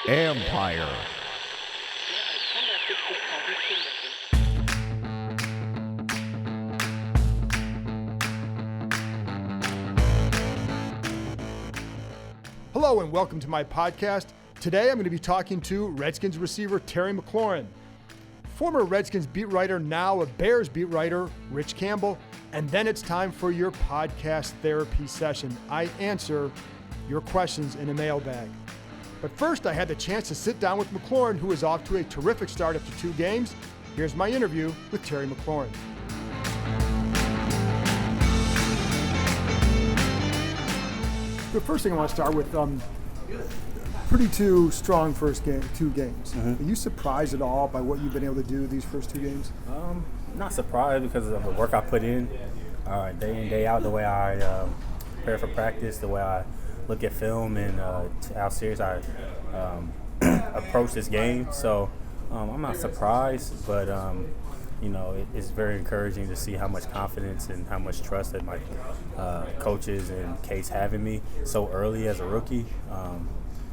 Empire. Hello and welcome to my podcast. Today I'm going to be talking to Redskins receiver Terry McLaurin, former Redskins beat writer, now a Bears beat writer, Rich Campbell, and then it's time for your podcast therapy session. I answer your questions in a mailbag. But first, I had the chance to sit down with McLaurin, who is off to a terrific start after 2 games. Here's my interview with Terry McLaurin. The first thing I want to start with, pretty strong first game, 2 games. Are you surprised at all by what you've been able to do these first 2 games? Not surprised because of the work I put in, day in, day out, the way I prepare for practice, the way I look at film, and how serious I approach this game. So I'm not surprised, but it's very encouraging to see how much confidence and how much trust that my coaches and Case have in me so early as a rookie.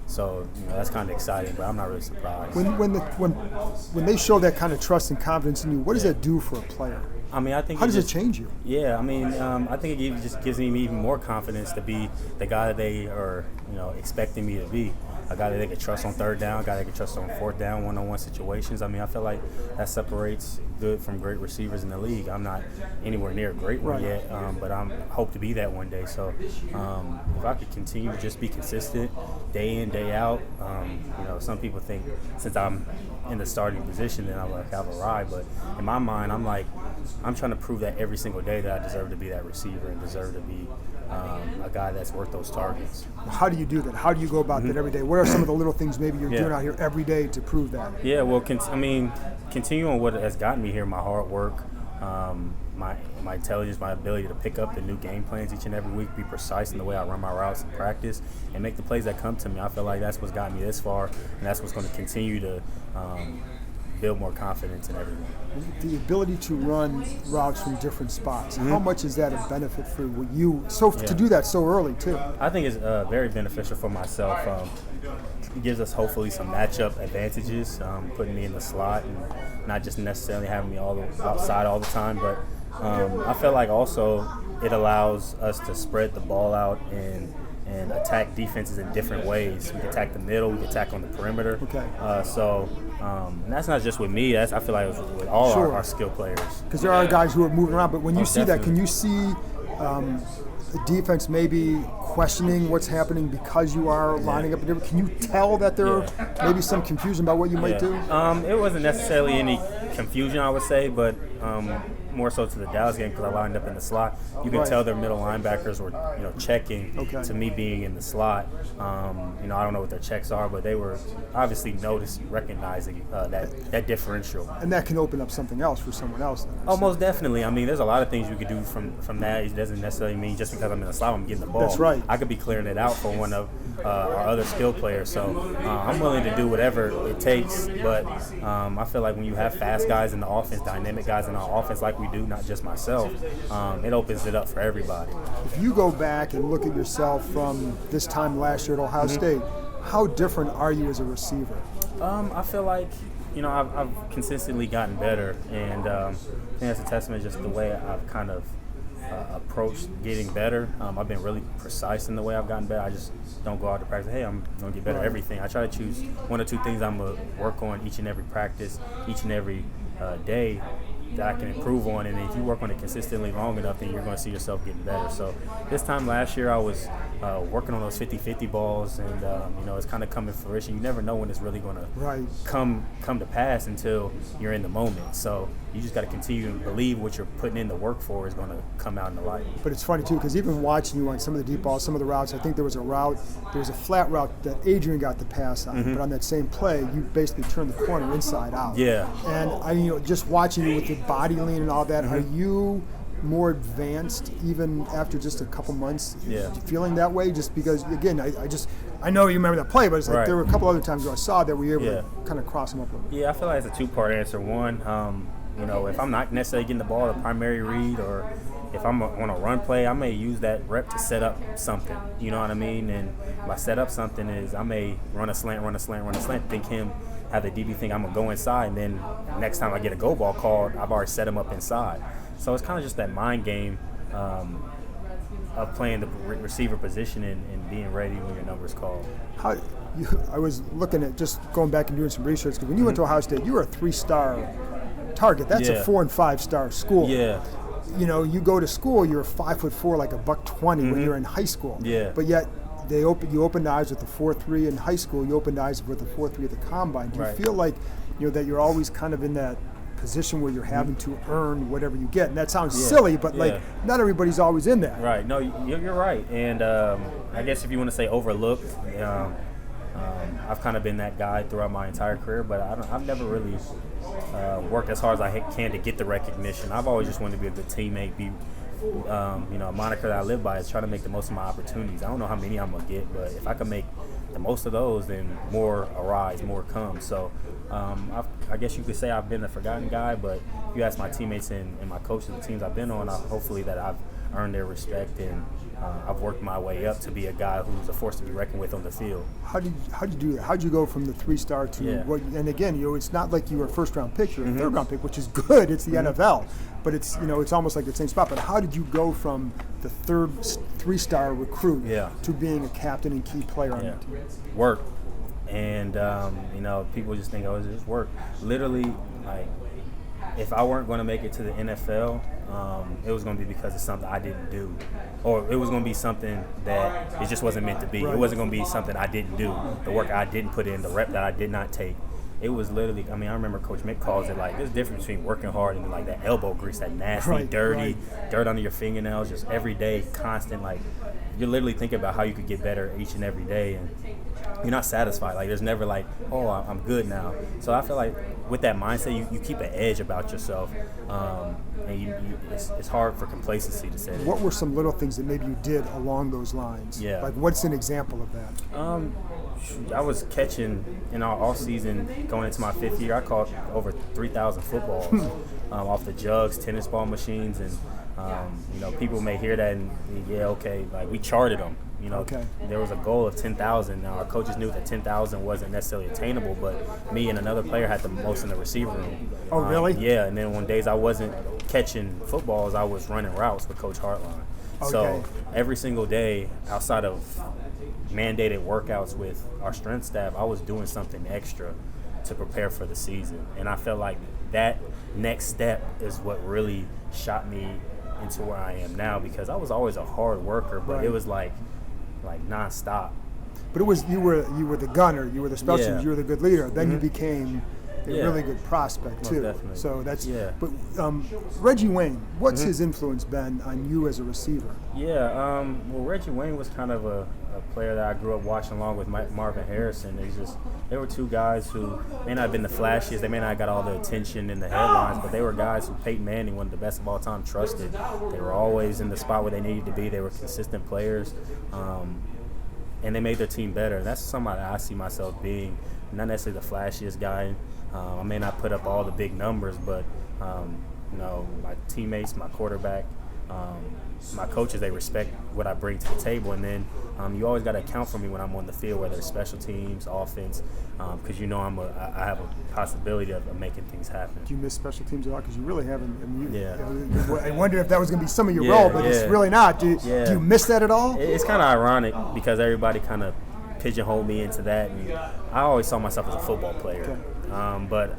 So that's kind of exciting, but I'm not really surprised. When they show that kind of trust and confidence in you, what does that do for a player? I mean, I think how does it change you? Yeah, I mean, I think it just gives me even more confidence to be the guy that they are, expecting me to be. A guy that they can trust on third down, a guy they can trust on fourth down, one-on-one situations. I mean, I feel like that separates good from great receivers in the league. I'm not anywhere near a great one yet, but I hope to be that one day. So if I could continue to just be consistent day in, day out, some people think since I'm in the starting position, then I've arrived. But in my mind, I'm trying to prove that every single day that I deserve to be that receiver and deserve to be a guy that's worth those targets. How do you do that? How do you go about that every day? What are some of the little things maybe you're doing out here every day to prove that? Yeah, well, continue on what has gotten me here, my hard work, my intelligence, my ability to pick up the new game plans each and every week, be precise in the way I run my routes in practice, and make the plays that come to me. I feel like that's what's gotten me this far, and that's what's going to continue to build more confidence in everyone. The ability to run routes from different spots, how much is that a benefit for you? To do that so early, too? I think it's very beneficial for myself. It gives us hopefully some matchup advantages, putting me in the slot and not just necessarily having me all outside all the time. But I feel like also it allows us to spread the ball out and attack defenses in different ways. We can attack the middle, we can attack on the perimeter. Okay. And that's not just with me. I feel like it's with all our skill players. Because there are guys who are moving around, but when you see that, can you see the defense maybe questioning what's happening because you are lining up? Can you tell that there may be some confusion about what you might do? It wasn't necessarily any confusion, I would say, but more so to the Dallas game because I lined up in the slot. You can tell their middle linebackers were, checking to me being in the slot. I don't know what their checks are, but they were obviously recognizing that differential. And that can open up something else for someone else. Oh, most definitely. I mean, there's a lot of things you could do from that. It doesn't necessarily mean just because I'm in the slot, I'm getting the ball. That's right. I could be clearing it out for one of our other skill players. So I'm willing to do whatever it takes. But I feel like when you have fast guys in the offense, dynamic guys in our offense like we do, not just myself, it opens it up for everybody. If you go back and look at yourself from this time last year at Ohio State, how different are you as a receiver? I feel like, I've consistently gotten better, and I think that's a testament just the way I've kind of approached getting better. I've been really precise in the way I've gotten better. I just don't go out to practice, hey, I'm going to get better at everything. I try to choose 1 or 2 things I'm going to work on each and every practice, each and every day that I can improve on, and if you work on it consistently long enough, then you're going to see yourself getting better. So this time last year I was working on those 50-50 balls, and it's kind of coming to fruition. You never know when it's really going to come to pass until you're in the moment. So you just got to continue to believe what you're putting in the work for is going to come out in the light. But it's funny too, because even watching you on some of the deep balls, some of the routes, I think there was a flat route that Adrian got the pass on, but on that same play, you basically turned the corner inside out. Yeah. And just watching you with your body lean and all that, are you more advanced even after just a couple months feeling that way? Just because, again, I know you remember that play, but it's like there were a couple other times where I saw that we were able to kind of cross them up a little bit. Yeah, I feel like it's a 2-part answer. One, if I'm not necessarily getting the ball, the primary read, or if I'm on a run play, I may use that rep to set up something. You know what I mean? And by set up something is I may run a slant, think him, have the DB think I'm going to go inside, and then next time I get a go ball called, I've already set him up inside. So it's kind of just that mind game of playing the receiver position and being ready when your number's called. I was looking at just going back and doing some research, because when you went to Ohio State, you were a 3-star target. That's a 4- and 5-star school. Yeah. You know, you go to school, you're 5'4", like $120 when you're in high school. Yeah. But yet you opened eyes with the 4.3 in high school. You opened eyes with the 4.3 at the combine. Do you feel like, that you're always kind of in that position where you're having to earn whatever you get? And that sounds silly, but like not everybody's always in that. Right. No, you're right. And I guess if you want to say overlooked, I've kind of been that guy throughout my entire career, but I've never really worked as hard as I can to get the recognition. I've always just wanted to be a good teammate, be a moniker that I live by is try to make the most of my opportunities. I don't know how many I'm going to get, but if I can make the most of those, then more arise, more come. So I guess you could say I've been a forgotten guy, but if you ask my teammates and my coaches, the teams I've been on, hopefully that I've earned their respect, and I've worked my way up to be a guy who's a force to be reckoned with on the field. How'd you do that? How'd you go from the 3-star to what? And again, it's not like you were a first-round pick, you're a third-round pick, which is good. It's the NFL, but it's it's almost like the same spot. But how did you go from the 3-star recruit to being a captain and key player on your team? Work, and people just think, it's just work. Literally, like, if I weren't going to make it to the NFL, it was going to be because of something I didn't do, or it was going to be something that it just wasn't meant to be. It wasn't going to be something I didn't do, the work I didn't put in, the rep that I did not take. It was literally, I remember Coach Mick calls it like, there's a difference between working hard and like that elbow grease, that nasty, dirty, dirt under your fingernails, just every day, constant, like, you're literally thinking about how you could get better each and every day, and you're not satisfied. Like, there's never like, I'm good now. So I feel like with that mindset, you keep an edge about yourself, and it's hard for complacency to say that. What were some little things that maybe you did along those lines? Yeah. Like, what's an example of that? I was catching in our off season going into my 5th year. I caught over 3,000 footballs off the jugs, tennis ball machines, and people may hear that and like we charted them. There was a goal of 10,000. Now our coaches knew that 10,000 wasn't necessarily attainable, but me and another player had the most in the receiver room. Oh, really? Yeah, and then on days I wasn't catching footballs, I was running routes with Coach Hartline. Okay. So every single day, outside of mandated workouts with our strength staff, I was doing something extra to prepare for the season. And I felt like that next step is what really shot me into where I am now, because I was always a hard worker, but it was like nonstop. But it was you were the gunner, you were the special teams, you were the good leader. Then you became a really good prospect too. Definitely. So that's But Reggie Wayne, what's his influence been on you as a receiver? Well, Reggie Wayne was kind of a player that I grew up watching along with Marvin Harrison. They were two guys who may not have been the flashiest, they may not have got all the attention in the headlines, but they were guys who Peyton Manning, one of the best of all time, trusted. They were always in the spot where they needed to be. They were consistent players, and they made their team better. That's somebody I see myself being, not necessarily the flashiest guy. I may not put up all the big numbers, but my teammates, my quarterback, my coaches, they respect what I bring to the table. And then you always got to account for me when I'm on the field, whether it's special teams, offense, because I have a possibility of making things happen. Do you miss special teams a lot? Because you really haven't. I wonder if that was going to be some of your role, but it's really not. Do you miss that at all? It's kind of ironic because everybody kind of pigeonholed me into that, and I always saw myself as a football player. Okay. But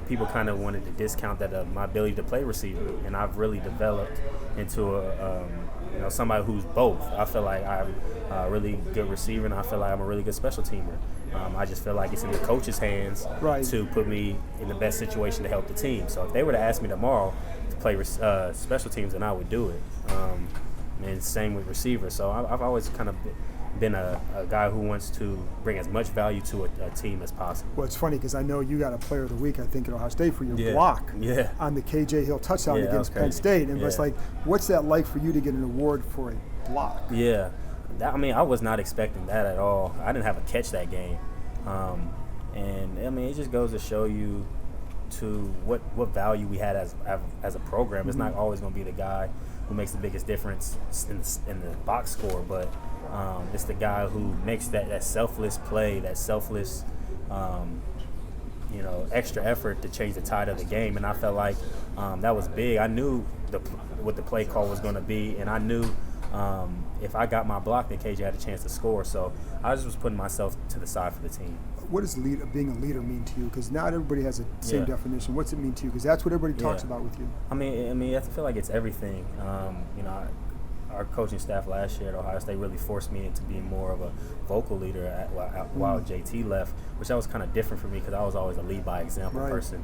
people kind of wanted to discount that my ability to play receiver, and I've really developed into somebody who's both. I feel like I'm a really good receiver, and I feel like I'm a really good special teamer. I just feel like it's in the coach's hands to put me in the best situation to help the team. So if they were to ask me tomorrow to play special teams, then I would do it. And same with receivers. So I've always kind of been a guy who wants to bring as much value to a team as possible. Well, it's funny because I know you got a player of the week, I think, at Ohio State for your block on the KJ Hill touchdown against Penn State. And it's like, what's that like for you to get an award for a block? Yeah. I was not expecting that at all. I didn't have a catch that game. And it just goes to show you to what value we had as a program. It's not always going to be the guy who makes the biggest difference in the box score, but it's the guy who makes that selfless play, that selfless extra effort to change the tide of the game. And I felt like that was big. I knew what the play call was going to be, and I knew if I got my block, then KJ had a chance to score. So I just was putting myself to the side for the team. What does being a leader mean to you? Because not everybody has the same definition. What's it mean to you? Because that's what everybody talks about with you. I mean, I feel like it's everything. Our coaching staff last year at Ohio State really forced me into being more of a vocal leader while JT left, which that was kind of different for me because I was always a lead by example person.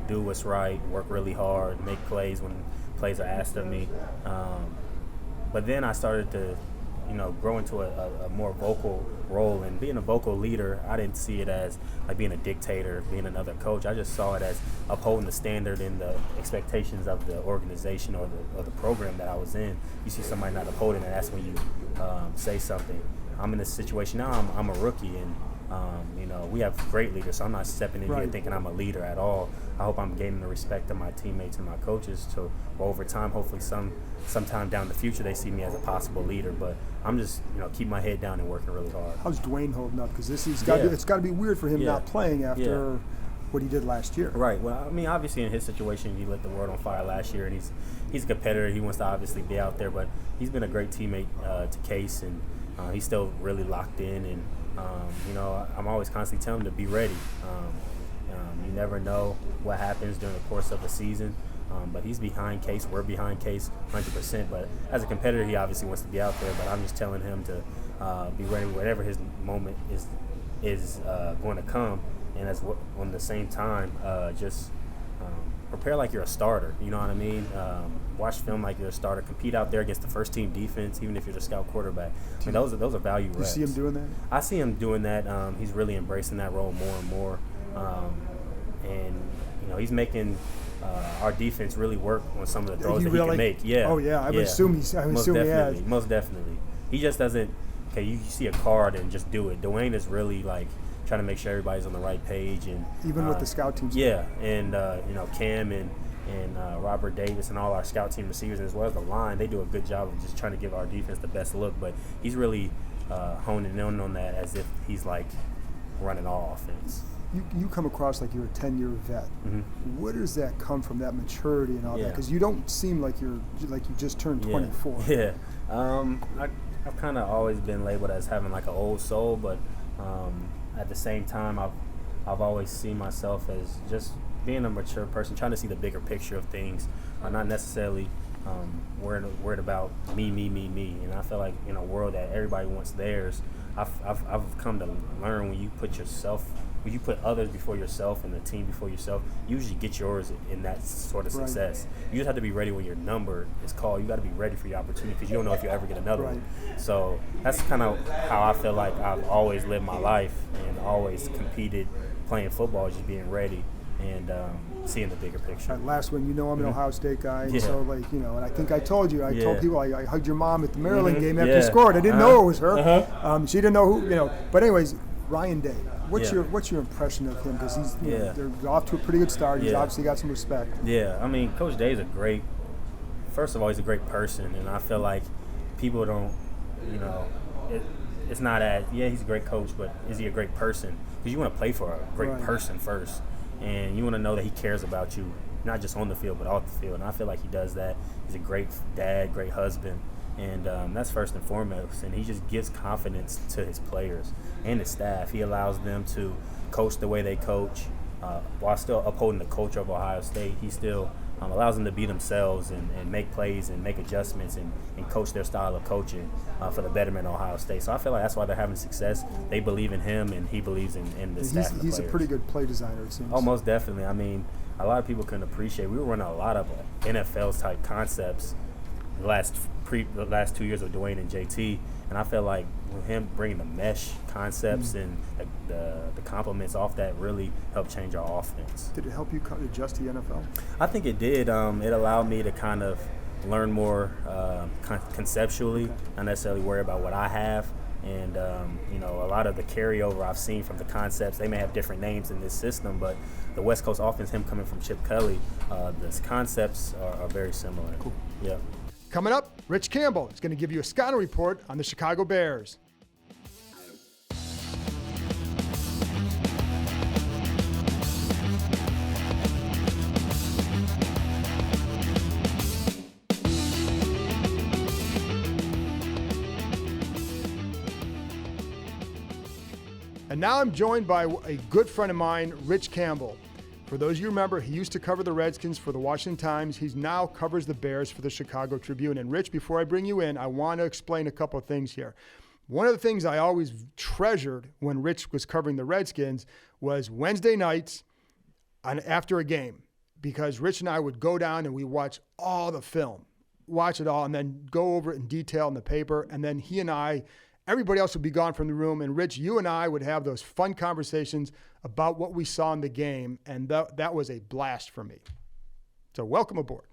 Do what's right, work really hard, make plays when plays are asked of me. But then I started to, grow into a more vocal role, and being a vocal leader, I didn't see it as like being a dictator, being another coach. I just saw it as upholding the standard and the expectations of the organization or the program that I was in. You see somebody not upholding it, that's when you say something. I'm in this situation now. I'm a rookie, and we have great leaders, so I'm not stepping in here thinking I'm a leader at all. I hope I'm gaining the respect of my teammates and my coaches to over time, hopefully sometime down the future they see me as a possible leader. But I'm just keep my head down and working really hard. How's Dwayne holding up? Because it's got to be weird for him not playing after what he did last year. Right. Well, I mean, obviously in his situation, he lit the world on fire last year, and he's a competitor. He wants to obviously be out there, but he's been a great teammate to Case, and he's still really locked in. And I'm always constantly telling him to be ready. You never know what happens during the course of the season. But he's behind Case. We're behind Case 100%. But as a competitor, he obviously wants to be out there. But I'm just telling him to be ready whenever his moment is going to come. And on the same time, just prepare like you're a starter. You know what I mean? Watch film like you're a starter. Compete out there against the first team defense, even if you're the scout quarterback. I mean, those are value reps. You see him doing that? I see him doing that. He's really embracing that role more and more. He's making our defense really work on some of the throws that he can make. Yeah. Oh yeah, I would assume he has. Most definitely. He just doesn't. Okay, you see a card and just do it. Dwayne is really like trying to make sure everybody's on the right page, and even with the scout teams. Yeah, and Cam and Robert Davis and all our scout team receivers, as well as the line, they do a good job of just trying to give our defense the best look. But he's really honing in on that as if he's like running all offense. You come across like you're a 10-year vet. Mm-hmm. Where does that come from, that maturity and all that? Because you don't seem like you just turned 24. Yeah. I've kind of always been labeled as having like an old soul, but at the same time, I've always seen myself as just being a mature person, trying to see the bigger picture of things, not necessarily worried about me. And I feel like in a world that everybody wants theirs, I've come to learn when you put others before yourself and the team before yourself, you usually get yours in that sort of success. You just have to be ready when your number is called. You got to be ready for your opportunity because you don't know if you'll ever get another one. So that's kind of how I feel like I've always lived my life and always competed playing football, just being ready and seeing the bigger picture. Last one, I'm an Ohio State guy, and so and I think I told you, I told people I hugged your mom at the Maryland game after you scored. I didn't know it was her. She didn't know who, But anyways, Ryan Day. What's your impression of him? Because he's they're off to a pretty good start. He's obviously got some respect. Yeah, I mean, Coach Day is first of all, he's a great person, and I feel like people don't, it's not as, he's a great coach, but is he a great person? Because you want to play for a great person first, and you want to know that he cares about you, not just on the field, but off the field. And I feel like he does that. He's a great dad, great husband. And that's first and foremost. And he just gives confidence to his players and his staff. He allows them to coach the way they coach while still upholding the culture of Ohio State. He still allows them to be themselves and make plays and make adjustments and coach their style of coaching for the betterment of Ohio State. So I feel like that's why they're having success. They believe in him, and he believes in the staff and the He's players. A pretty good play designer, it seems. Oh, most definitely. I mean, a lot of people couldn't appreciate. We were running a lot of NFL-type concepts the last 2 years of Dwayne and JT, and I feel like with him bringing the mesh concepts and the compliments off that really helped change our offense. Did it help you adjust to the NFL? I think it did. It allowed me to kind of learn more conceptually, not necessarily worry about what I have, And, a lot of the carryover I've seen from the concepts, they may have different names in this system, but the West Coast offense, him coming from Chip Kelly, the concepts are very similar. Cool. Yeah. Coming up, Rich Campbell is going to give you a scouting report on the Chicago Bears. And now I'm joined by a good friend of mine, Rich Campbell. For those of you who remember, he used to cover the Redskins for the Washington Times. He now covers the Bears for the Chicago Tribune. And Rich, before I bring you in, I want to explain a couple of things here. One of the things I always treasured when Rich was covering the Redskins was Wednesday nights after a game, because Rich and I would go down and we watch all the film, watch it all, and then go over it in detail in the paper. And then he and I, everybody else would be gone from the room, and Rich, you and I would have those fun conversations about what we saw in the game, and that was a blast for me. So welcome aboard.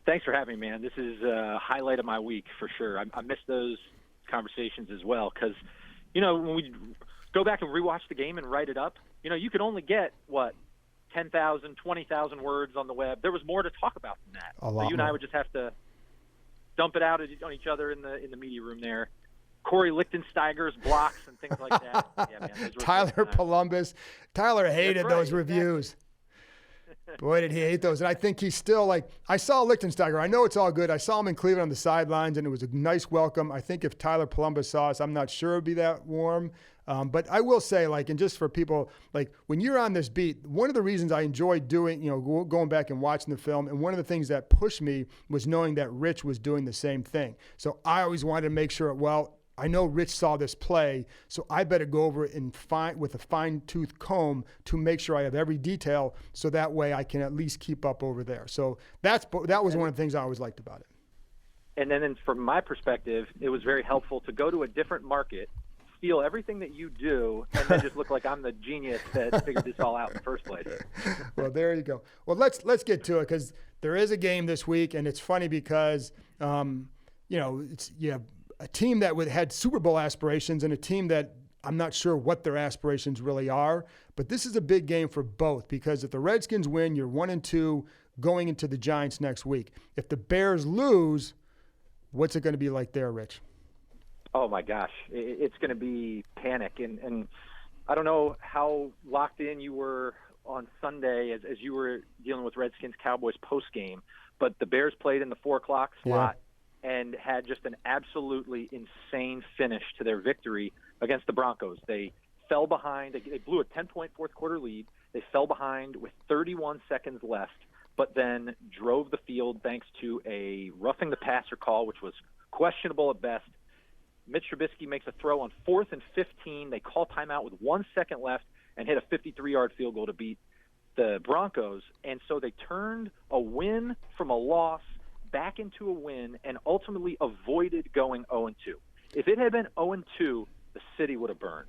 Thanks for having me, man. This is a highlight of my week for sure. I miss those conversations as well because, when we go back and rewatch the game and write it up, you could only get, 10,000, 20,000 words on the web. There was more to talk about than that. A lot you and more. I would just have to dump it out on each other in the media room there. Corey Lichtensteiger's blocks and things like that. Yeah, man, those were Tyler good times. Columbus. Tyler hated That's right, those reviews. Boy, did he hate those. And I think he's still I saw Lichtensteiger. I know it's all good. I saw him in Cleveland on the sidelines, and it was a nice welcome. I think if Tyler Columbus saw us, I'm not sure it would be that warm. But I will say, and just for people, when you're on this beat, one of the reasons I enjoyed doing, going back and watching the film, and one of the things that pushed me was knowing that Rich was doing the same thing. So I always wanted to make sure, I know Rich saw this play, so I better go over it with a fine-tooth comb to make sure I have every detail, so that way I can at least keep up over there. So that was one of the things I always liked about it. And then from my perspective, it was very helpful to go to a different market, steal everything that you do, and then just look like I'm the genius that figured this all out in the first place. Well, there you go. Well, let's get to it, because there is a game this week, and it's funny because it's a team that had Super Bowl aspirations and a team that I'm not sure what their aspirations really are. But this is a big game for both, because if the Redskins win, you're 1-2 going into the Giants next week. If the Bears lose, what's it going to be like there, Rich? Oh, my gosh. It's going to be panic. And I don't know how locked in you were on Sunday as you were dealing with Redskins-Cowboys post-game, but the Bears played in the 4 o'clock slot. Yeah. And had just an absolutely insane finish to their victory against the Broncos. They fell behind. They blew a 10-point fourth-quarter lead. They fell behind with 31 seconds left, but then drove the field thanks to a roughing the passer call, which was questionable at best. Mitch Trubisky makes a throw on 4th and 15. They call timeout with 1 second left and hit a 53-yard field goal to beat the Broncos. And so they turned a win from a loss back into a win and ultimately avoided going 0-2. If it had been 0-2, the city would have burned.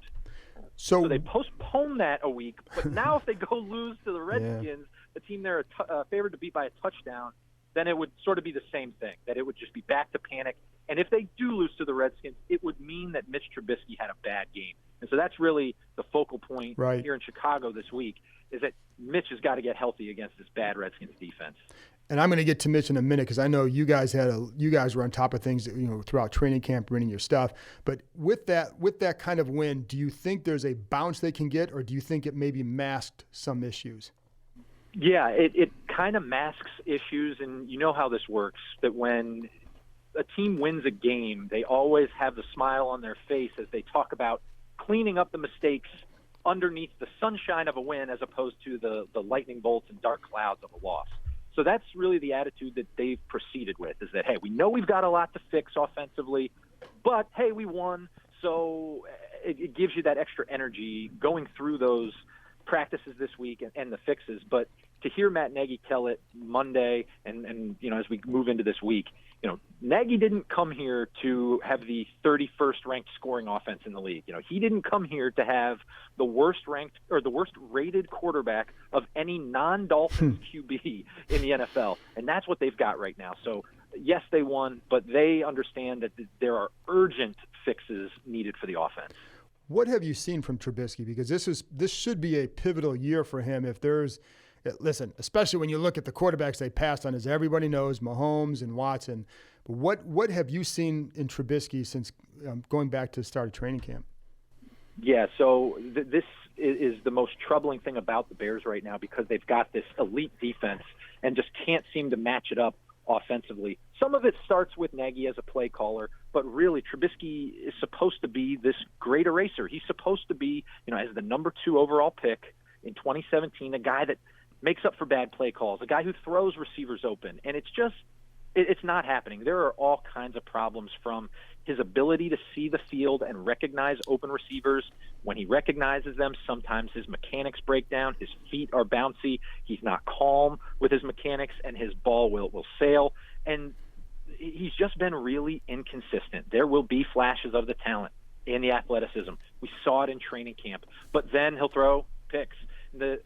So they postponed that a week, but now if they go lose to the Redskins, the team they're favored to beat by a touchdown, then it would sort of be the same thing, that it would just be back to panic. And if they do lose to the Redskins, it would mean that Mitch Trubisky had a bad game. And so that's really the focal point here in Chicago this week, is that Mitch has got to get healthy against this bad Redskins defense. And I'm going to get to Mitch in a minute, because I know you guys were on top of things, throughout training camp, running your stuff. But with that kind of win, do you think there's a bounce they can get, or do you think it maybe masked some issues? Yeah, it kind of masks issues, and you know how this works, that when a team wins a game, they always have the smile on their face as they talk about cleaning up the mistakes underneath the sunshine of a win, as opposed to the lightning bolts and dark clouds of a loss. So that's really the attitude that they've proceeded with, is that, hey, we know we've got a lot to fix offensively, but, hey, we won. So it gives you that extra energy going through those practices this week and the fixes. But to hear Matt Nagy tell it Monday and as we move into this week, Nagy didn't come here to have the 31st ranked scoring offense in the league. He didn't come here to have the worst ranked or the worst rated quarterback of any non-Dolphins QB in the NFL. And that's what they've got right now. So yes, they won, but they understand that there are urgent fixes needed for the offense. What have you seen from Trubisky? Because this should be a pivotal year for him. If there's, listen, especially when you look at the quarterbacks they passed on, as everybody knows, Mahomes and Watson. But what have you seen in Trubisky since going back to the start of training camp? Yeah, so this is the most troubling thing about the Bears right now, because they've got this elite defense and just can't seem to match it up offensively. Some of it starts with Nagy as a play caller, but really Trubisky is supposed to be this great eraser. He's supposed to be, as the number 2 overall pick in 2017, a guy that makes up for bad play calls, a guy who throws receivers open, and it's not happening. There are all kinds of problems, from his ability to see the field and recognize open receivers. When he recognizes them, sometimes his mechanics break down. His feet are bouncy. He's not calm with his mechanics, and his ball will sail. And he's just been really inconsistent. There will be flashes of the talent and the athleticism. We saw it in training camp. But then he'll throw picks. The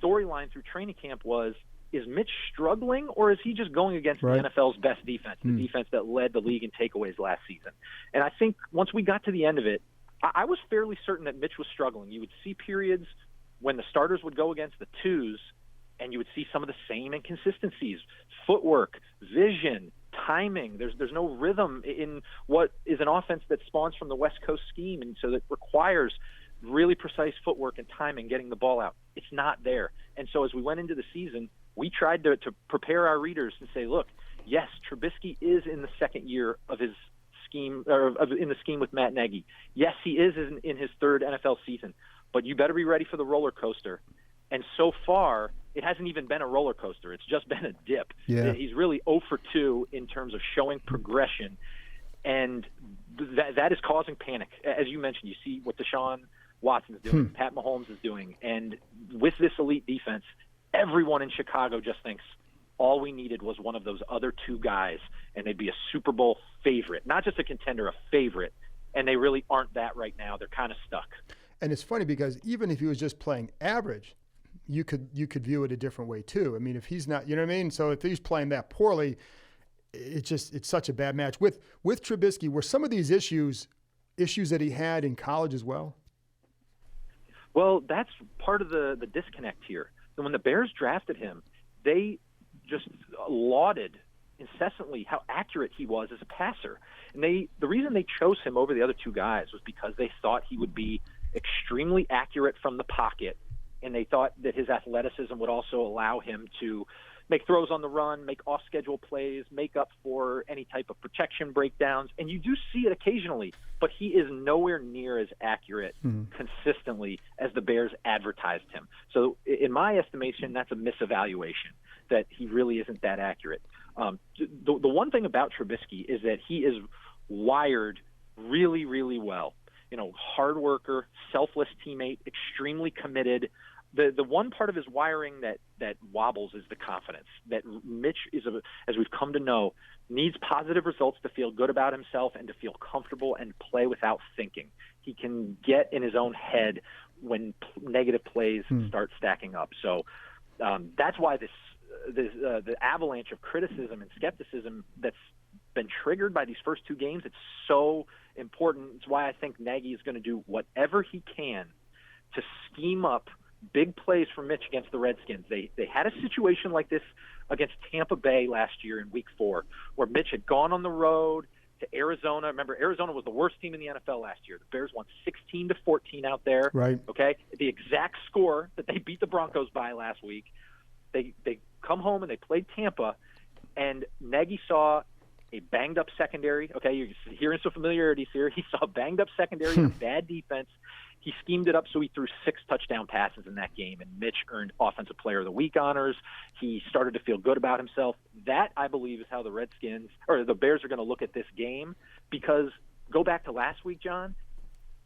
storyline through training camp was, is Mitch struggling, or is he just going against the NFL's best defense, the defense that led the league in takeaways last season? And I think once we got to the end of it, I was fairly certain that Mitch was struggling. You would see periods when the starters would go against the twos, and you would see some of the same inconsistencies: footwork, vision, timing. There's no rhythm in what is an offense that spawns from the West Coast scheme, and so that requires really precise footwork and timing getting the ball out. It's not there. And so as we went into the season, we tried to prepare our readers and say, look, yes, Trubisky is in the second year of his scheme, in the scheme with Matt Nagy. Yes, he is in his third NFL season, but you better be ready for the roller coaster. And so far, it hasn't even been a roller coaster. It's just been a dip. Yeah. He's really 0 for 2 in terms of showing progression, and that is causing panic. As you mentioned, you see what Deshaun Watson's doing, Pat Mahomes is doing, and with this elite defense, everyone in Chicago just thinks all we needed was one of those other 2 guys, and they'd be a Super Bowl favorite. Not just a contender, a favorite. And they really aren't that right now. They're kind of stuck. And it's funny because even if he was just playing average, you could view it a different way too. I mean, if he's not, you know what I mean? So if he's playing that poorly, it's such a bad match. With Trubisky, were some of these issues that he had in college as well? Well, that's part of the disconnect here. And when the Bears drafted him, they just lauded incessantly how accurate he was as a passer. And the reason they chose him over the other 2 guys was because they thought he would be extremely accurate from the pocket, and they thought that his athleticism would also allow him to make throws on the run, make off-schedule plays, make up for any type of protection breakdowns. And you do see it occasionally, but he is nowhere near as accurate consistently as the Bears advertised him. So in my estimation, that's a misevaluation, that he really isn't that accurate. The one thing about Trubisky is that he is wired really, really well. Hard worker, selfless teammate, extremely committed. The one part of his wiring that wobbles is the confidence. That Mitch as we've come to know, needs positive results to feel good about himself and to feel comfortable and play without thinking. He can get in his own head when negative plays start stacking up. So that's why the avalanche of criticism and skepticism that's been triggered by these first 2 games, it's so important. It's why I think Nagy is going to do whatever he can to scheme up big plays for Mitch against the Redskins. They had a situation like this against Tampa Bay last year in Week 4, where Mitch had gone on the road to Arizona. Remember, Arizona was the worst team in the NFL last year. The Bears won 16-14 out there. Right. Okay, the exact score that they beat the Broncos by last week. They come home and they played Tampa, and Nagy saw a banged-up secondary. Okay, you're hearing some familiarities here. He saw a banged-up secondary and a bad defense. He schemed it up so he threw 6 touchdown passes in that game, and Mitch earned Offensive Player of the Week honors. He started to feel good about himself. That, I believe, is how the Bears are going to look at this game, because go back to last week, John,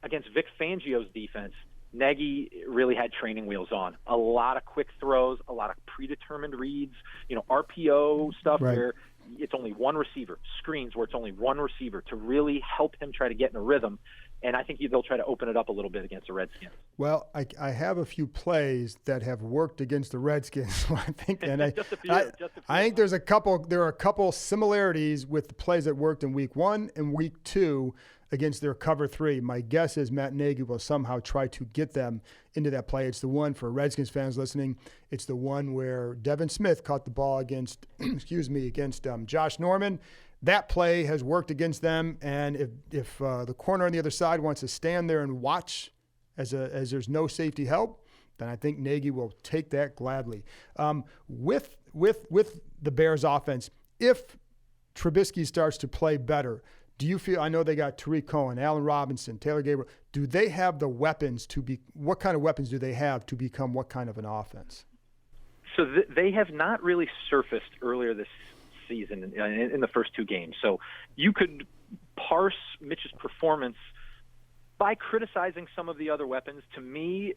against Vic Fangio's defense, Nagy really had training wheels on. A lot of quick throws, a lot of predetermined reads, RPO stuff where it's only one receiver, screens where it's only one receiver to really help him try to get in a rhythm. And I think they'll try to open it up a little bit against the Redskins. Well, I have a few plays that have worked against the Redskins. I think, and I think there are a couple similarities with the plays that worked in week 1 and week 2 against their cover 3. My guess is Matt Nagy will somehow try to get them into that play. It's the one, for Redskins fans listening, it's the one where Devin Smith caught the ball against, against Josh Norman. That play has worked against them, and if the corner on the other side wants to stand there and watch as there's no safety help, then I think Nagy will take that gladly. With the Bears offense, if Trubisky starts to play better, do you feel, I know they got Tariq Cohen, Allen Robinson, Taylor Gabriel, do they have the weapons what kind of weapons do they have to become what kind of an offense? So they have not really surfaced earlier this season in the first 2 games. So you could parse Mitch's performance by criticizing some of the other weapons. To me,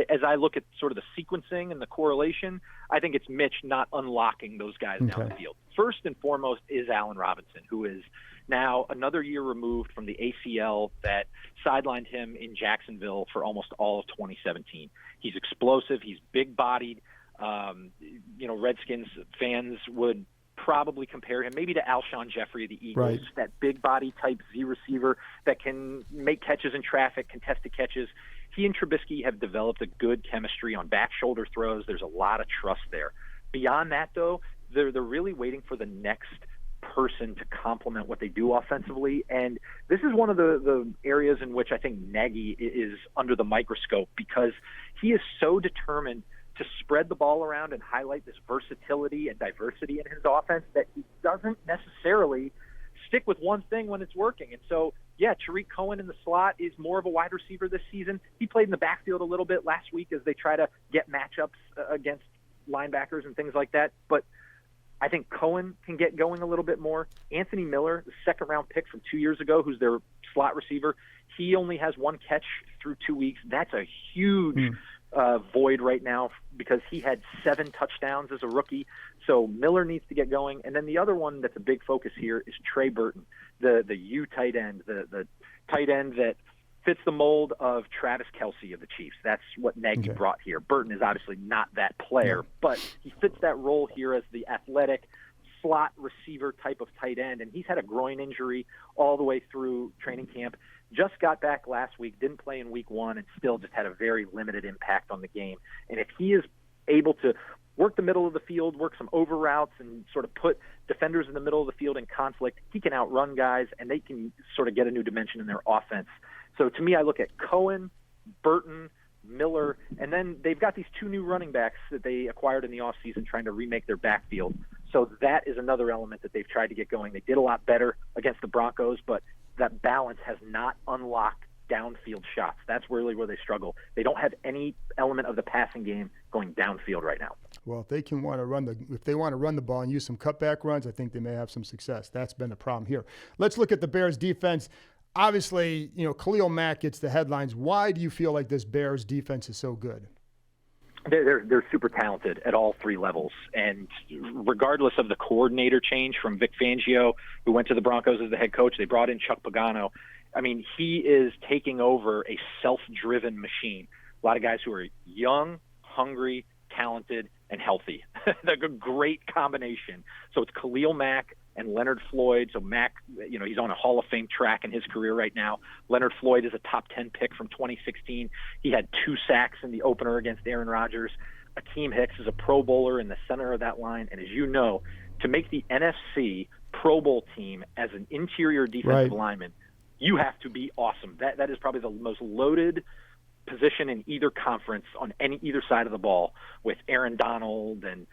as I look at sort of the sequencing and the correlation, I think it's Mitch not unlocking those guys down the field. First and foremost is Allen Robinson, who is now another year removed from the ACL that sidelined him in Jacksonville for almost all of 2017. He's explosive. He's big-bodied. Redskins fans would probably compare him maybe to Alshon Jeffrey of the Eagles, that big body type Z receiver that can make catches in traffic, contested catches. He and Trubisky have developed a good chemistry on back shoulder throws. There's a lot of trust there. Beyond that, though, they're really waiting for the next person to complement what they do offensively. And this is one of the areas in which I think Nagy is under the microscope, because he is so determined to spread the ball around and highlight this versatility and diversity in his offense that he doesn't necessarily stick with one thing when it's working. And so, Tariq Cohen in the slot is more of a wide receiver this season. He played in the backfield a little bit last week as they try to get matchups against linebackers and things like that. But I think Cohen can get going a little bit more. Anthony Miller, the second-round pick from 2 years ago, who's their slot receiver, he only has 1 catch through 2 weeks. That's a huge void right now because he had 7 touchdowns as a rookie. So Miller needs to get going. And then the other one that's a big focus here is Trey Burton, the U tight end, the tight end that fits the mold of Travis Kelce of the Chiefs. That's what Nagy brought here. Burton is obviously not that player, but he fits that role here as the athletic slot receiver type of tight end. And he's had a groin injury all the way through training camp. Just got back last week, didn't play in week 1, and still just had a very limited impact on the game. And if he is able to work the middle of the field, work some over routes, and sort of put defenders in the middle of the field in conflict, he can outrun guys, and they can sort of get a new dimension in their offense. So to me, I look at Cohen, Burton, Miller, and then they've got these 2 new running backs that they acquired in the offseason trying to remake their backfield. So that is another element that they've tried to get going. They did a lot better against the Broncos, but that balance has not unlocked downfield shots. That's really where they struggle. They don't have any element of the passing game going downfield right now. Well, if they want to run the ball and use some cutback runs, I think they may have some success. That's been the problem here. Let's look at the Bears defense. Obviously, Khalil Mack gets the headlines. Why do you feel like this Bears defense is so good? They're super talented at all 3 levels. And regardless of the coordinator change from Vic Fangio, who went to the Broncos as the head coach, they brought in Chuck Pagano. I mean, he is taking over a self-driven machine. A lot of guys who are young, hungry, talented, and healthy. They're a great combination. So it's Khalil Mack and Leonard Floyd. So Mack, he's on a Hall of Fame track in his career right now. Leonard Floyd is a top 10 pick from 2016. He had 2 sacks in the opener against Aaron Rodgers. Akeem Hicks is a Pro Bowler in the center of that line. And as you know, to make the NFC Pro Bowl team as an interior defensive lineman, you have to be awesome. That is probably the most loaded position in either conference on either side of the ball, with Aaron Donald and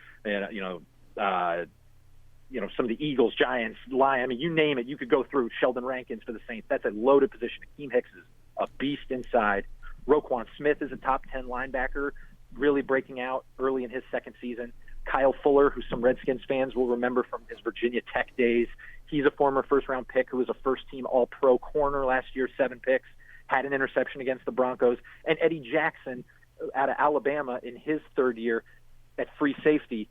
some of the Eagles, Giants, Lions. I mean, you name it, you could go through. Sheldon Rankins for the Saints. That's a loaded position. Akeem Hicks is a beast inside. Roquan Smith is a top 10 linebacker, really breaking out early in his second season. Kyle Fuller, who some Redskins fans will remember from his Virginia Tech days. He's a former first-round pick who was a first-team All-Pro corner last year, 7 picks, had an interception against the Broncos. And Eddie Jackson out of Alabama in his third year at free safety.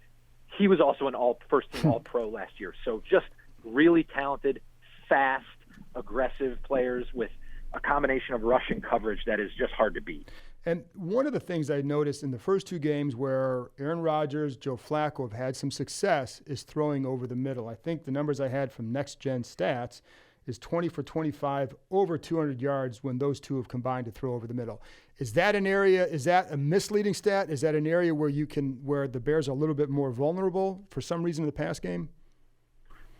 he was also an first-team All-Pro last year. So just really talented, fast, aggressive players with a combination of rush and coverage that is just hard to beat. And one of the things I noticed in the first two games where Aaron Rodgers, Joe Flacco have had some success is throwing over the middle. I think the numbers I had from Next Gen Stats is 20 for 25, over 200 yards when those two have combined to throw over the middle. Is that an area, is that a misleading stat? Is that an area where where the Bears are a little bit more vulnerable for some reason in the pass game?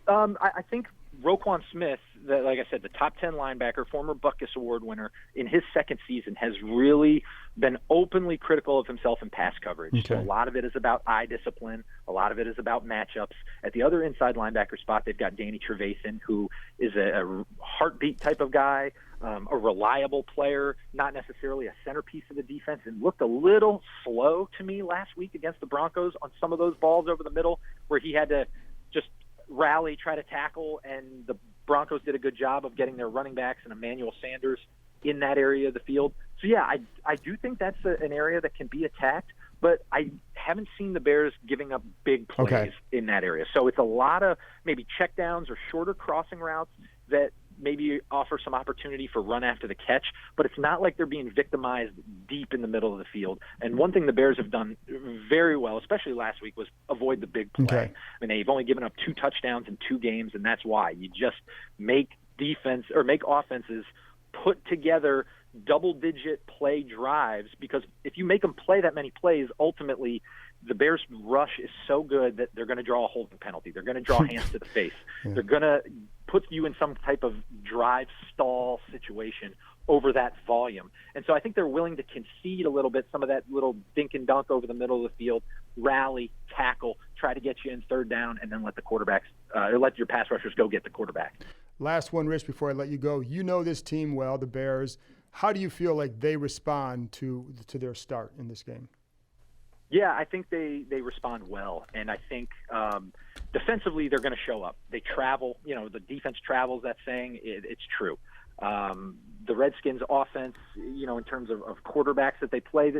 I think Roquan Smith, like I said, the top 10 linebacker, former Butkus Award winner, in his second season has really been openly critical of himself in pass coverage. Okay. So a lot of it is about eye discipline. A lot of it is about matchups. At the other inside linebacker spot, they've got Danny Trevathan, who is a heartbeat type of guy, a reliable player, not necessarily a centerpiece of the defense, and looked a little slow to me last week against the Broncos on some of those balls over the middle where he had to just rally, try to tackle, and the Broncos did a good job of getting their running backs and Emmanuel Sanders in that area of the field. So, yeah, I do think that's an area that can be attacked, but I haven't seen the Bears giving up big plays in that area. So it's a lot of maybe checkdowns or shorter crossing routes that maybe offer some opportunity for run after the catch, but it's not like they're being victimized deep in the middle of the field. And one thing the Bears have done very well, especially last week, was avoid the big play. Okay. I mean, they've only given up 2 touchdowns in 2 games, and that's why. You just make offenses put together double-digit play drives, because if you make them play that many plays, ultimately the Bears' rush is so good that they're going to draw a holding penalty. They're going to draw hands to the face. They're going to put you in some type of drive stall situation over that volume. And so I think they're willing to concede a little bit, some of that little dink and dunk over the middle of the field, rally, tackle, try to get you in third down, and then let the quarterbacks, let your pass rushers go get the quarterback. Last one, Rich, before I let you go. You know this team well, the Bears. How do you feel like they respond to their start in this game? Yeah, I think they respond well, and I think defensively they're going to show up. They travel, the defense travels, that saying, it's true. The Redskins offense, in terms of quarterbacks that they play,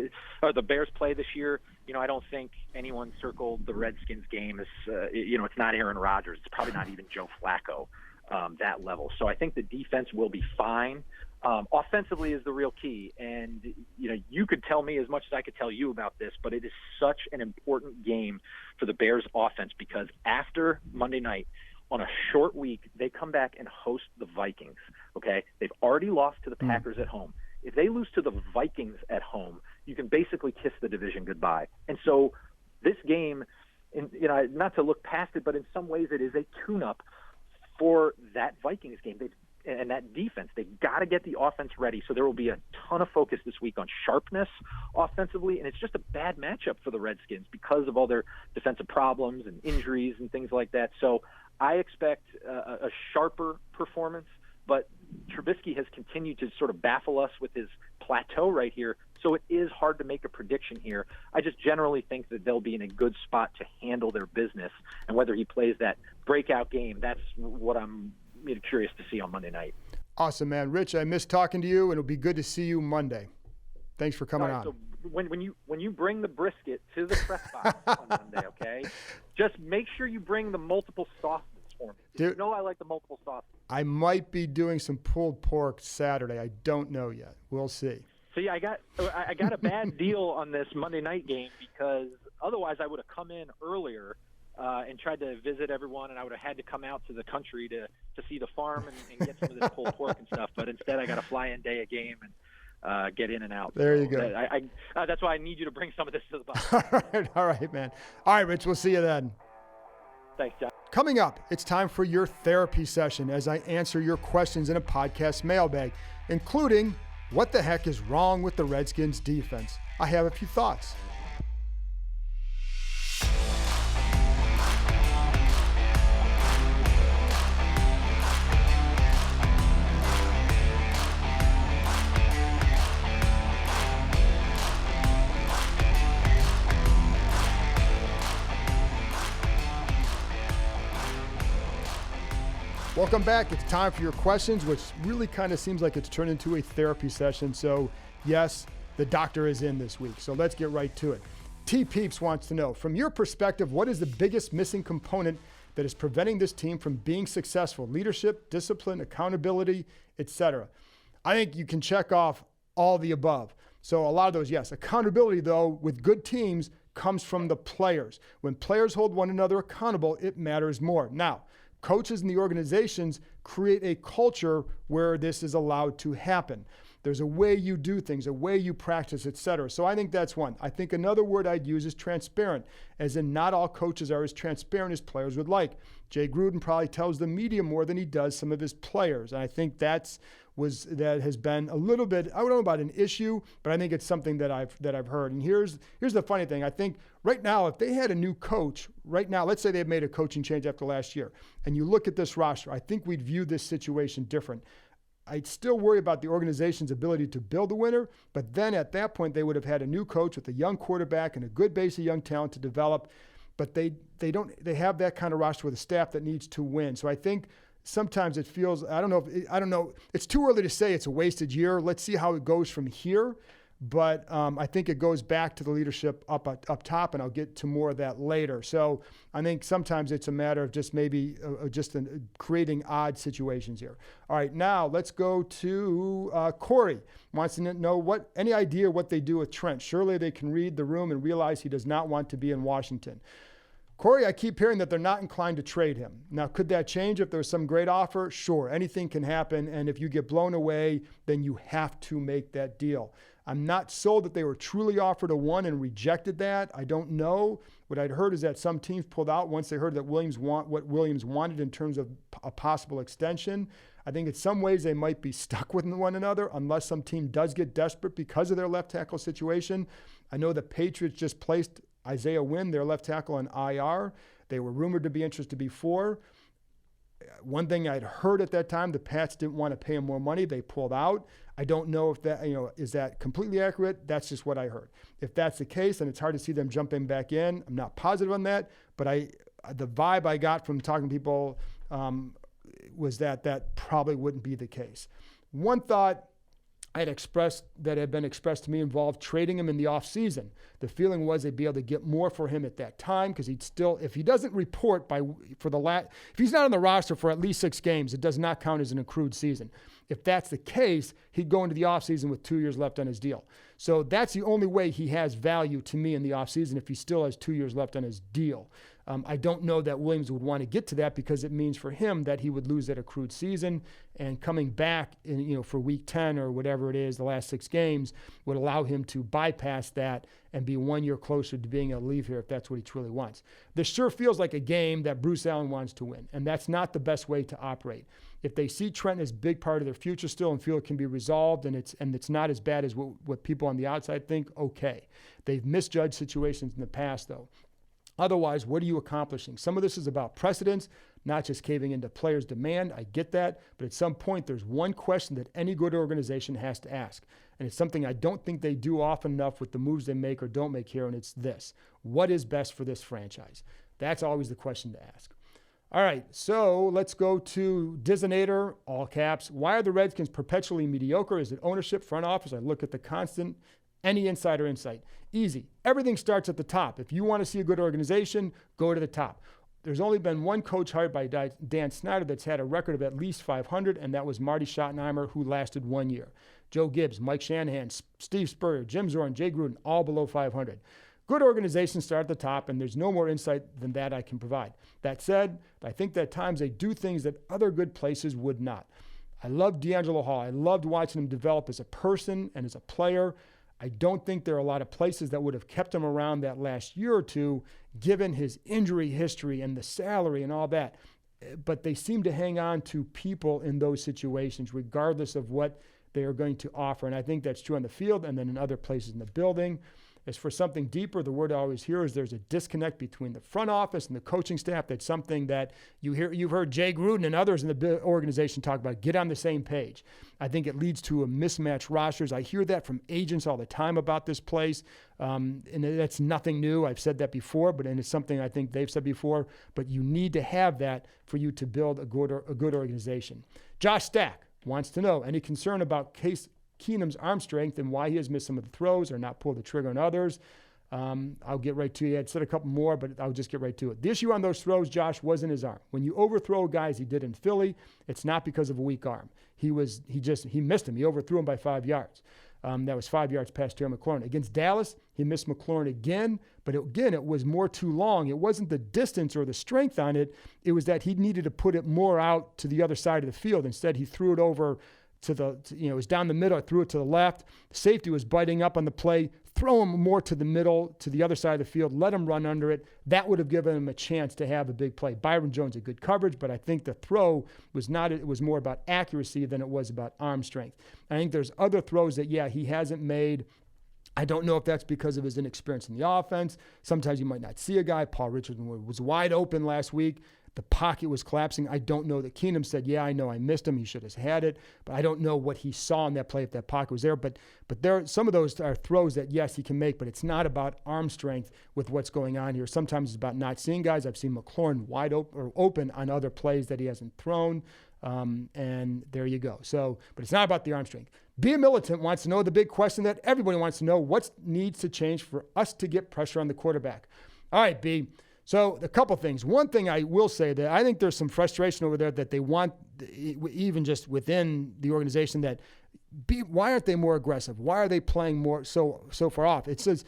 or the Bears play this year, I don't think anyone circled the Redskins game as, it's not Aaron Rodgers. It's probably not even Joe Flacco, that level. So I think the defense will be fine. Offensively is the real key, and you could tell me as much as I could tell you about this, but it is such an important game for the Bears offense, because after Monday night, on a short week, they come back and host the Vikings. Okay, they've already lost to the Packers at home. If they lose to the Vikings at home, you can basically kiss the division goodbye. And so this game, not to look past it, but in some ways it is a tune-up for that Vikings game. And that defense, they've got to get the offense ready. So there will be a ton of focus this week on sharpness offensively, and it's just a bad matchup for the Redskins because of all their defensive problems and injuries and things like that. So I expect a sharper performance, but Trubisky has continued to sort of baffle us with his plateau right here, so it is hard to make a prediction here. I just generally think that they'll be in a good spot to handle their business, and whether he plays that breakout game, that's what I'm curious to see on Monday night. Awesome, man. Rich, I missed talking to you, and it'll be good to see you Monday. Thanks for coming on. So when you bring the brisket to the press box on Monday, okay, just make sure you bring the multiple sauces for me. Dude, I like the multiple sauces. I might be doing some pulled pork Saturday. I don't know yet. We'll see. So yeah, I got a bad deal on this Monday night game, because otherwise I would have come in earlier and tried to visit everyone, and I would have had to come out to the country to see the farm and get some of this pulled pork and stuff. But instead, I got a fly-in day a game and get in and out. There you go. That's why I need you to bring some of this to the box. All right, man. All right, Rich, we'll see you then. Thanks, John. Coming up, it's time for your therapy session as I answer your questions in a podcast mailbag, including what the heck is wrong with the Redskins defense. I have a few thoughts. Welcome back. It's time for your questions, which really kind of seems like it's turned into a therapy session. So, yes, the doctor is in this week. So let's get right to it. T. Peeps wants to know, from your perspective, what is the biggest missing component that is preventing this team from being successful? Leadership, discipline, accountability, etc. I think you can check off all the above. So a lot of those, yes. Accountability, though, with good teams comes from the players. When players hold one another accountable, it matters more. Now, coaches and the organizations create a culture where this is allowed to happen. There's a way you do things, a way you practice, etc. So I think that's one. I think another word I'd use is transparent, as in not all coaches are as transparent as players would like. Jay Gruden probably tells the media more than he does some of his players. And I think that has been a little bit, I don't know about an issue, but I think it's something that I've heard. And here's the funny thing. I think right now, if they had a new coach right now, let's say they've made a coaching change after last year, and you look at this roster, I think we'd view this situation different. I'd still worry about the organization's ability to build a winner, but then at that point, they would have had a new coach with a young quarterback and a good base of young talent to develop, but they have that kind of roster with a staff that needs to win. So I think sometimes it feels, I don't know, it's too early to say it's a wasted year. Let's see how it goes from here. But I think it goes back to the leadership up top, and I'll get to more of that later. So I think sometimes it's a matter of just maybe creating odd situations here. All right, now let's go to Corey. Wants to know any idea what they do with Trent. Surely they can read the room and realize he does not want to be in Washington. Corey, I keep hearing that they're not inclined to trade him. Now, could that change if there's some great offer? Sure, anything can happen, and if you get blown away, then you have to make that deal. I'm not sold that they were truly offered a one and rejected that. I don't know. What I'd heard is that some teams pulled out once they heard that what Williams wanted in terms of a possible extension. I think in some ways they might be stuck with one another unless some team does get desperate because of their left tackle situation. I know the Patriots just placed Isaiah Wynn, their left tackle, on IR. They were rumored to be interested before. One thing I'd heard at that time, the Pats didn't want to pay him more money. They pulled out. I don't know if that, is that completely accurate? That's just what I heard. If that's the case, then it's hard to see them jumping back in. I'm not positive on that, but the vibe I got from talking to people was that probably wouldn't be the case. One thought had been expressed to me involved trading him in the offseason. The feeling was they'd be able to get more for him at that time because he'd still, if he doesn't report if he's not on the roster for at least 6 games, it does not count as an accrued season. If that's the case, he'd go into the offseason with 2 years left on his deal. So that's the only way he has value to me in the offseason if he still has 2 years left on his deal. I don't know that Williams would want to get to that because it means for him that he would lose that accrued season, and coming back for week 10 or whatever it is, the last 6 games, would allow him to bypass that and be 1 year closer to being able to leave here if that's what he truly wants. This sure feels like a game that Bruce Allen wants to win, and that's not the best way to operate. If they see Trent as a big part of their future still and feel it can be resolved and it's not as bad as what people on the outside think, okay. They've misjudged situations in the past, though. Otherwise, what are you accomplishing? Some of this is about precedence, not just caving into players' demand. I get that. But at some point, there's one question that any good organization has to ask. And it's something I don't think they do often enough with the moves they make or don't make here, and it's this. What is best for this franchise? That's always the question to ask. All right, so let's go to Dizinator, all caps. Why are the Redskins perpetually mediocre? Is it ownership, front office? I look at the constant. Any insider insight. Easy. Everything starts at the top. If you want to see a good organization, go to the top. There's only been one coach hired by Dan Snyder that's had a record of at least 500, and that was Marty Schottenheimer, who lasted 1 year. Joe Gibbs, Mike Shanahan, Steve Spurrier, Jim Zorn, Jay Gruden, all below 500. Good organizations start at the top, and there's no more insight than that I can provide. That said, I think that at times they do things that other good places would not. I loved D'Angelo Hall. I loved watching him develop as a person and as a player. I don't think there are a lot of places that would have kept him around that last year or two, given his injury history and the salary and all that. But they seem to hang on to people in those situations, regardless of what they are going to offer. And I think that's true on the field and then in other places in the building. As for something deeper, the word I always hear is there's a disconnect between the front office and the coaching staff. That's something that you've heard Jay Gruden and others in the organization talk about. Get on the same page. I think it leads to a mismatched rosters. I hear that from agents all the time about this place, and that's nothing new. I've said that before, and it's something I think they've said before. But you need to have that for you to build a good organization. Josh Stack wants to know, any concern about Case Keenum's arm strength and why he has missed some of the throws or not pulled the trigger on others? I'll get right to you. I'd said a couple more, but I'll just get right to it. The issue on those throws, Josh, wasn't his arm. When you overthrow guys, he did in Philly, it's not because of a weak arm. He missed him. He overthrew him by 5 yards. That was 5 yards past Terry McLaurin. Against Dallas, he missed McLaurin again, but it was more too long. It wasn't the distance or the strength on it. It was that he needed to put it more out to the other side of the field. Instead, he threw it over it was down the middle. I threw it to the left. The safety was biting up on the play. Throw him more to the middle, to the other side of the field. Let him run under it. That would have given him a chance to have a big play. Byron Jones had good coverage, but I think the throw was not. It was more about accuracy than it was about arm strength. I think there's other throws that, he hasn't made. I don't know if that's because of his inexperience in the offense. Sometimes you might not see a guy. Paul Richardson was wide open last week. The pocket was collapsing. I don't know that Keenum said, I know I missed him. He should have had it. But I don't know what he saw in that play if that pocket was there. But there, some of those are throws that, yes, he can make, but it's not about arm strength with what's going on here. Sometimes it's about not seeing guys. I've seen McLaurin wide open on other plays that he hasn't thrown. And there you go. But it's not about the arm strength. Be a Militant wants to know the big question that everybody wants to know. What needs to change for us to get pressure on the quarterback? All right, B. So a couple things. One thing I will say that I think there's some frustration over there that they want, even just within the organization, that why aren't they more aggressive? Why are they playing more so far off? It says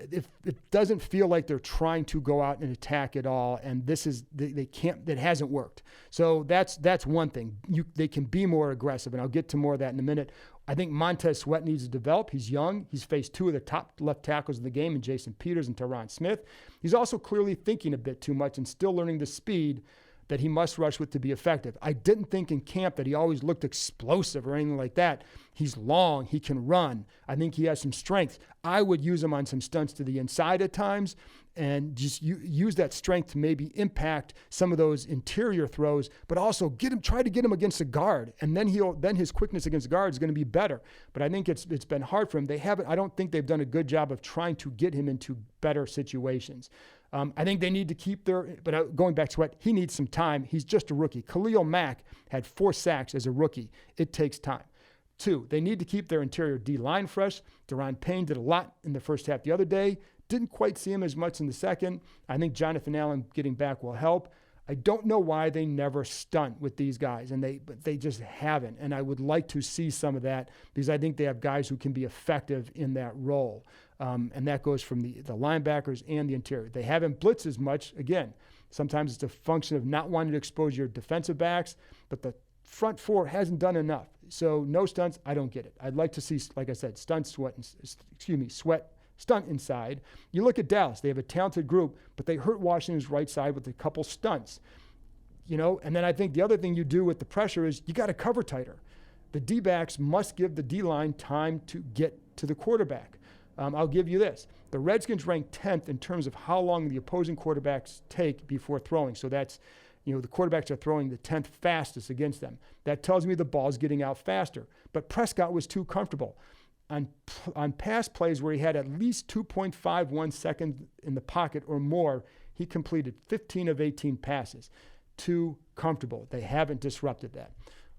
it doesn't feel like they're trying to go out and attack at all, and they can't. It hasn't worked. So that's one thing. They can be more aggressive, and I'll get to more of that in a minute. I think Montez Sweat needs to develop. He's young. He's faced two of the top left tackles in the game in Jason Peters and Tyron Smith. He's also clearly thinking a bit too much and still learning the speed that he must rush with to be effective. I didn't think in camp that he always looked explosive or anything like that. He's long. He can run. I think he has some strength. I would use him on some stunts to the inside at times and just use that strength to maybe impact some of those interior throws, but also try to get him against a guard, and then his quickness against the guard is going to be better. But I think it's been hard for him. I don't think they've done a good job of trying to get him into better situations. I think they need to keep but going back to Sweat, he needs some time. He's just a rookie. Khalil Mack had 4 sacks as a rookie. It takes time. 2, they need to keep their interior D-line fresh. Deron Payne did a lot in the first half the other day. Didn't quite see him as much in the second. I think Jonathan Allen getting back will help. I don't know why they never stunt with these guys, but they just haven't. And I would like to see some of that because I think they have guys who can be effective in that role. And that goes from the linebackers and the interior. They haven't blitzed as much. Again, sometimes it's a function of not wanting to expose your defensive backs, but the front 4 hasn't done enough. So no stunts, I don't get it. I'd like to see, like I said, Sweat stunt inside. You look at Dallas, they have a talented group, but they hurt Washington's right side with a couple stunts. And then I think the other thing you do with the pressure is you got to cover tighter. The D-backs must give the D-line time to get to the quarterback. I'll give you this. The Redskins rank 10th in terms of how long the opposing quarterbacks take before throwing. So that's, the quarterbacks are throwing the 10th fastest against them. That tells me the ball's getting out faster. But Prescott was too comfortable. On past plays where he had at least 2.51 seconds in the pocket or more, he completed 15 of 18 passes. Too comfortable. They haven't disrupted that.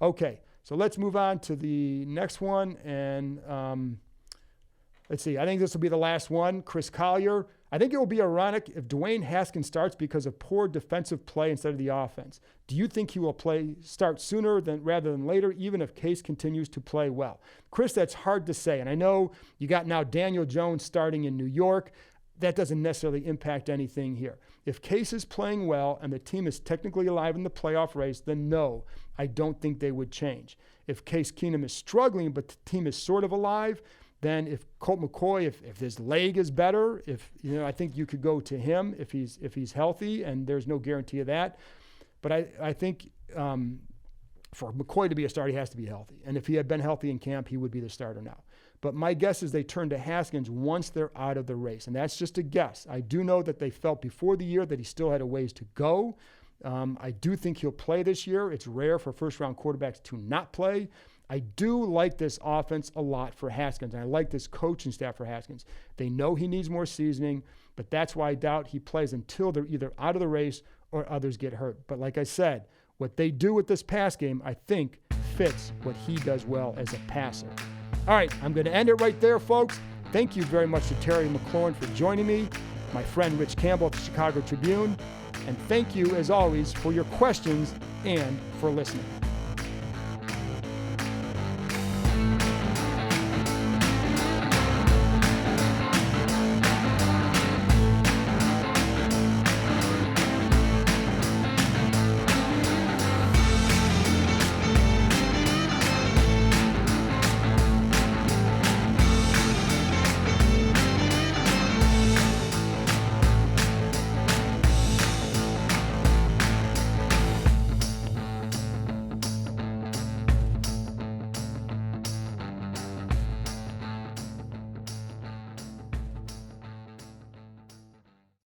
Okay, so let's move on to the next one. And let's see. I think this will be the last one. Chris Collier. I think it will be ironic if Dwayne Haskins starts because of poor defensive play instead of the offense. Do you think he will start sooner rather than later, even if Case continues to play well? Chris, that's hard to say. And I know you got now Daniel Jones starting in New York. That doesn't necessarily impact anything here. If Case is playing well and the team is technically alive in the playoff race, then no, I don't think they would change. If Case Keenum is struggling but the team is sort of alive, then if Colt McCoy, if his leg is better, I think you could go to him if he's healthy, and there's no guarantee of that. But I think for McCoy to be a starter, he has to be healthy. And if he had been healthy in camp, he would be the starter now. But my guess is they turn to Haskins once they're out of the race, and that's just a guess. I do know that they felt before the year that he still had a ways to go. I do think he'll play this year. It's rare for first-round quarterbacks to not play. I do like this offense a lot for Haskins, and I like this coaching staff for Haskins. They know he needs more seasoning, but that's why I doubt he plays until they're either out of the race or others get hurt. But like I said, what they do with this pass game, I think, fits what he does well as a passer. All right, I'm going to end it right there, folks. Thank you very much to Terry McLaurin for joining me, my friend Rich Campbell at the Chicago Tribune, and thank you, as always, for your questions and for listening.